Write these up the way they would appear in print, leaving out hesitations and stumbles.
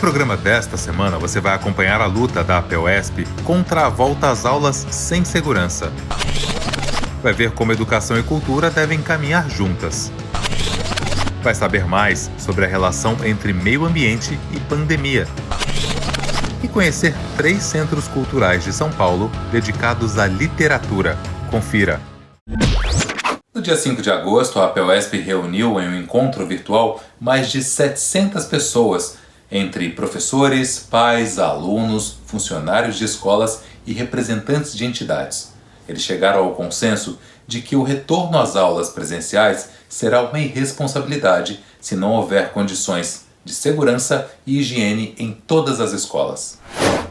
programa desta semana, você vai acompanhar a luta da APEUESP contra a volta às aulas sem segurança. Vai ver como educação e cultura devem caminhar juntas. Vai saber mais sobre a relação entre meio ambiente e pandemia. E conhecer 3 centros culturais de São Paulo dedicados à literatura. Confira! No dia 5 de agosto, a APEUESP reuniu em um encontro virtual mais de 700 pessoas, entre professores, pais, alunos, funcionários de escolas e representantes de entidades. Eles chegaram ao consenso de que o retorno às aulas presenciais será uma irresponsabilidade se não houver condições de segurança e higiene em todas as escolas.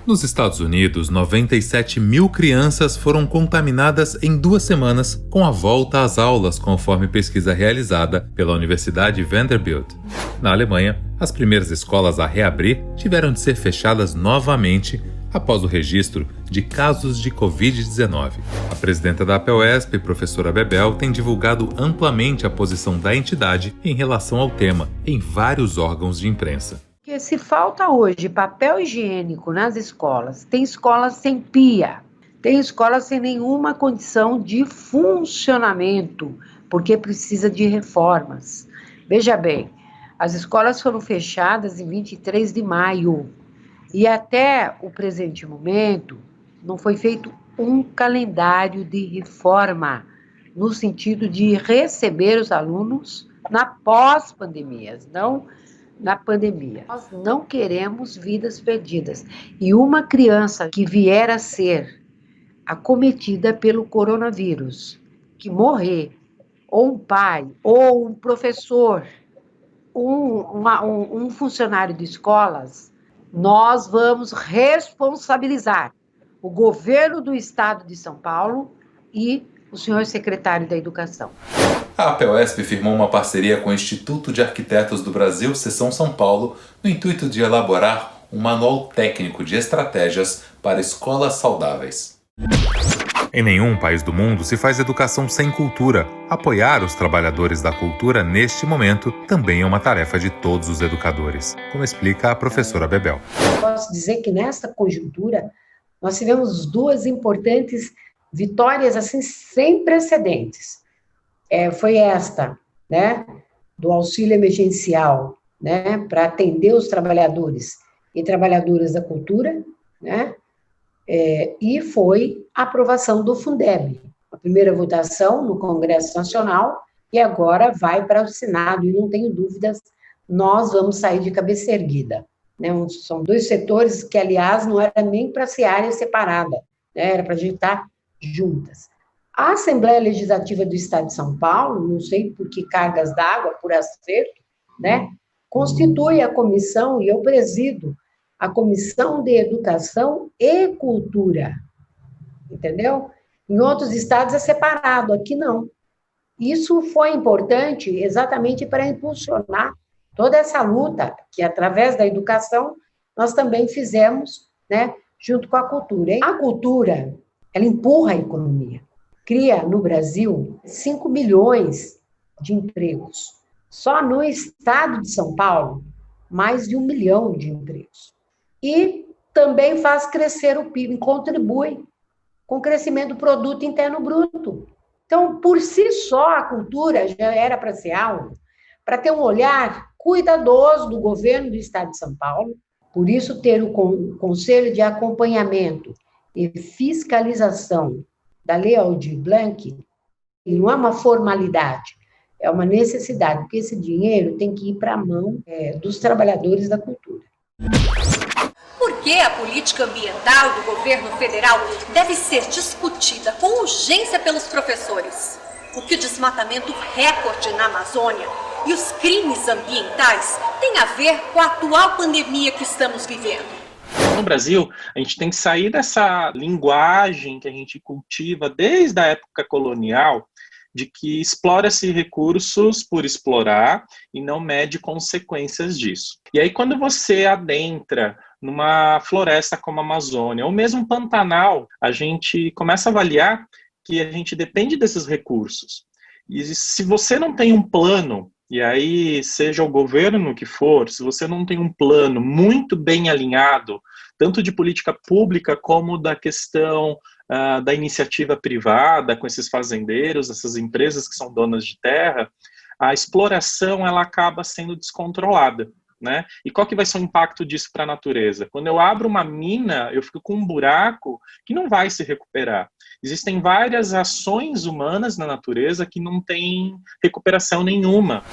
Nos Estados Unidos, 97 mil crianças foram contaminadas em 2 semanas com a volta às aulas, conforme pesquisa realizada pela Universidade Vanderbilt. Na Alemanha, as primeiras escolas a reabrir tiveram de ser fechadas novamente após o registro de casos de Covid-19. A presidenta da APEUESP, professora Bebel, tem divulgado amplamente a posição da entidade em relação ao tema em vários órgãos de imprensa. Porque se falta hoje papel higiênico nas escolas, tem escolas sem pia, tem escolas sem nenhuma condição de funcionamento, porque precisa de reformas. Veja bem, as escolas foram fechadas em 23 de maio e até o presente momento não foi feito um calendário de reforma, no sentido de receber os alunos na pós-pandemia, não na pandemia. Nós não queremos vidas perdidas. E uma criança que vier a ser acometida pelo coronavírus, que morrer, ou um pai, ou um professor, um funcionário de escolas, nós vamos responsabilizar o governo do estado de São Paulo e o senhor secretário da Educação. A APEUESP firmou uma parceria com o Instituto de Arquitetos do Brasil, Seção São Paulo, no intuito de elaborar um manual técnico de estratégias para escolas saudáveis. Em nenhum país do mundo se faz educação sem cultura. Apoiar os trabalhadores da cultura neste momento também é uma tarefa de todos os educadores, como explica a professora Bebel. Posso dizer que nesta conjuntura nós tivemos 2 importantes vitórias assim sem precedentes. Foi esta, né, do auxílio emergencial, né, para atender os trabalhadores e trabalhadoras da cultura, né, e foi a aprovação do Fundeb, a primeira votação no Congresso Nacional, e agora vai para o Senado, e não tenho dúvidas, nós vamos sair de cabeça erguida. Né, são 2 setores que, aliás, não era nem para ser área separada, né, era para a gente estar juntas. A Assembleia Legislativa do Estado de São Paulo, não sei por que cargas d'água, por acerto, né, constitui a comissão, e eu presido a Comissão de Educação e Cultura, entendeu? Em outros estados é separado, aqui não. Isso foi importante exatamente para impulsionar toda essa luta, que através da educação nós também fizemos, né, junto com a cultura. A cultura, ela empurra a economia. Cria no Brasil 5 milhões de empregos. Só no estado de São Paulo, mais de 1 milhão de empregos. E também faz crescer o PIB, contribui com o crescimento do produto interno bruto. Então, por si só, a cultura já era para ser algo, para ter um olhar cuidadoso do governo do estado de São Paulo, por isso ter o Conselho de Acompanhamento e Fiscalização da Lei Aldir Blanc, não é uma formalidade, é uma necessidade, porque esse dinheiro tem que ir para a mão dos trabalhadores da cultura. Por que a política ambiental do governo federal deve ser discutida com urgência pelos professores? Porque o desmatamento recorde na Amazônia e os crimes ambientais têm a ver com a atual pandemia que estamos vivendo. No Brasil, a gente tem que sair dessa linguagem que a gente cultiva desde a época colonial, de que explora-se recursos por explorar e não mede consequências disso. E aí, quando você adentra numa floresta como a Amazônia, ou mesmo Pantanal, a gente começa a avaliar que a gente depende desses recursos. E se você não tem um plano E aí, seja o governo que for, se você não tem um plano muito bem alinhado, tanto de política pública como da questão da iniciativa privada, com esses fazendeiros, essas empresas que são donas de terra, a exploração ela acaba sendo descontrolada, né? E qual que vai ser o impacto disso para a natureza? Quando eu abro uma mina, eu fico com um buraco que não vai se recuperar. Existem várias ações humanas na natureza que não têm recuperação nenhuma.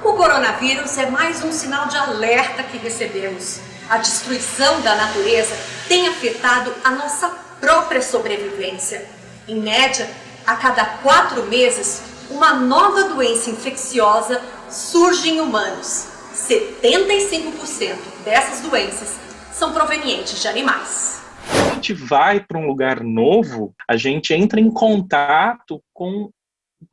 O coronavírus é mais um sinal de alerta que recebemos. A destruição da natureza tem afetado a nossa própria sobrevivência. Em média, a cada 4 meses, uma nova doença infecciosa surge em humanos. 75% dessas doenças são provenientes de animais. Quando a gente vai para um lugar novo, a gente entra em contato com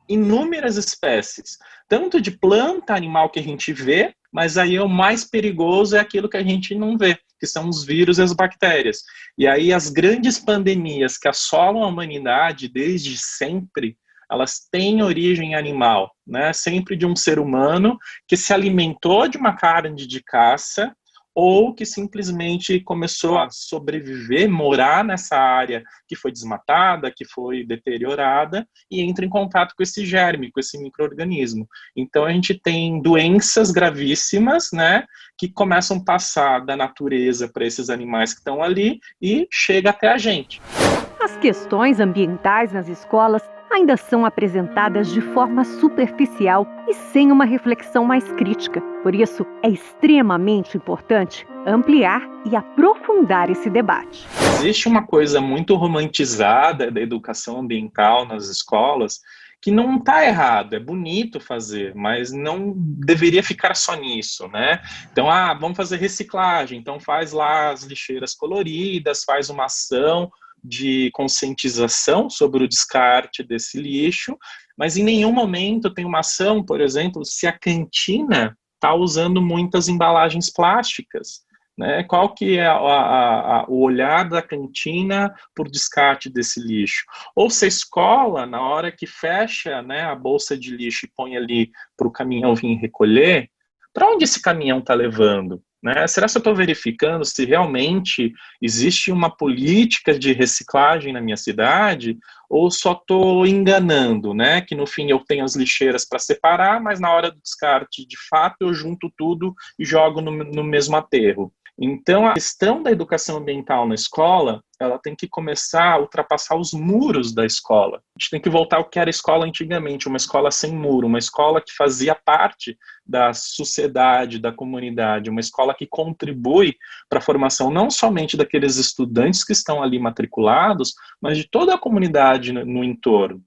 inúmeras espécies, tanto de planta, animal que a gente vê, mas aí o mais perigoso é aquilo que a gente não vê, que são os vírus e as bactérias. E aí as grandes pandemias que assolam a humanidade desde sempre, elas têm origem animal, né? Sempre de um ser humano que se alimentou de uma carne de caça ou que simplesmente começou a sobreviver, morar nessa área que foi desmatada, que foi deteriorada, e entra em contato com esse germe, com esse micro-organismo. Então a gente tem doenças gravíssimas, né, que começam a passar da natureza para esses animais que estão ali e chega até a gente. As questões ambientais nas escolas ainda são apresentadas de forma superficial e sem uma reflexão mais crítica. Por isso, é extremamente importante ampliar e aprofundar esse debate. Existe uma coisa muito romantizada da educação ambiental nas escolas que não está errado, é bonito fazer, mas não deveria ficar só nisso, né? Então, vamos fazer reciclagem, então faz lá as lixeiras coloridas, faz uma ação de conscientização sobre o descarte desse lixo, mas em nenhum momento tem uma ação, por exemplo, se a cantina está usando muitas embalagens plásticas, né? Qual que é o olhar da cantina para o descarte desse lixo? Ou se a escola, na hora que fecha, né, a bolsa de lixo e põe ali para o caminhão vir recolher, para onde esse caminhão está levando? Né? Será que eu estou verificando se realmente existe uma política de reciclagem na minha cidade ou só estou enganando, né? Que no fim eu tenho as lixeiras para separar, mas na hora do descarte, de fato, eu junto tudo e jogo no mesmo aterro. Então, a questão da educação ambiental na escola, ela tem que começar a ultrapassar os muros da escola. A gente tem que voltar ao que era a escola antigamente, uma escola sem muro, uma escola que fazia parte da sociedade, da comunidade, uma escola que contribui para a formação não somente daqueles estudantes que estão ali matriculados, mas de toda a comunidade no entorno.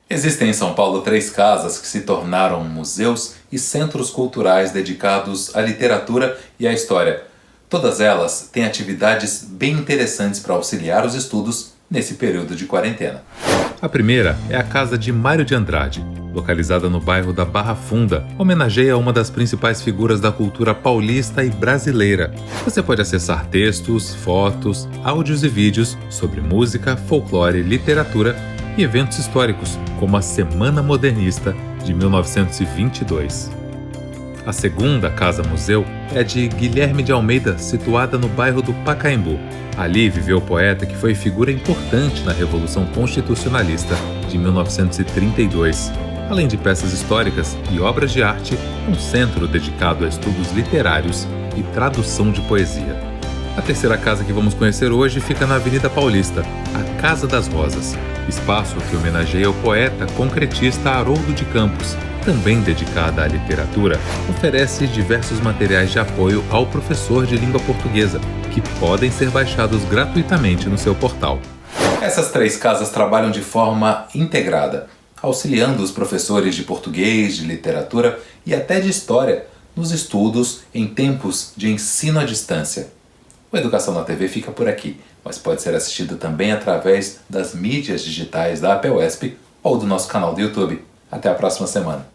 Existem em São Paulo 3 casas que se tornaram museus e centros culturais dedicados à literatura e à história. Todas elas têm atividades bem interessantes para auxiliar os estudos nesse período de quarentena. A primeira é a Casa de Mário de Andrade, localizada no bairro da Barra Funda. Homenageia uma das principais figuras da cultura paulista e brasileira. Você pode acessar textos, fotos, áudios e vídeos sobre música, folclore, literatura e eventos históricos, como a Semana Modernista de 1922. A segunda casa-museu é de Guilherme de Almeida, situada no bairro do Pacaembu. Ali viveu o poeta que foi figura importante na Revolução Constitucionalista de 1932. Além de peças históricas e obras de arte, um centro dedicado a estudos literários e tradução de poesia. A terceira casa que vamos conhecer hoje fica na Avenida Paulista, a Casa das Rosas, espaço que homenageia o poeta concretista Haroldo de Campos. Também dedicada à literatura, oferece diversos materiais de apoio ao professor de língua portuguesa, que podem ser baixados gratuitamente no seu portal. Essas 3 casas trabalham de forma integrada, auxiliando os professores de português, de literatura e até de história nos estudos em tempos de ensino à distância. O Educação na TV fica por aqui, mas pode ser assistido também através das mídias digitais da APUESP ou do nosso canal do YouTube. Até a próxima semana.